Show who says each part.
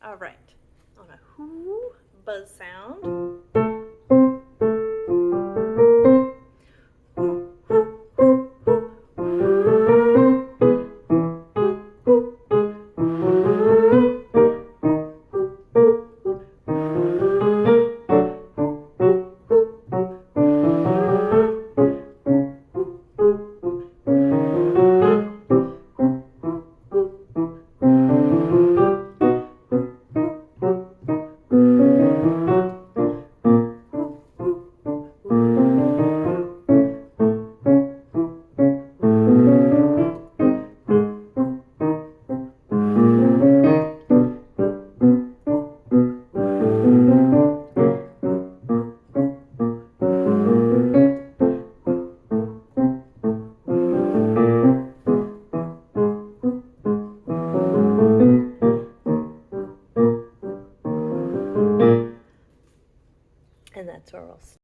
Speaker 1: All right, on a whoo buzz sound. And that's where we'll stop.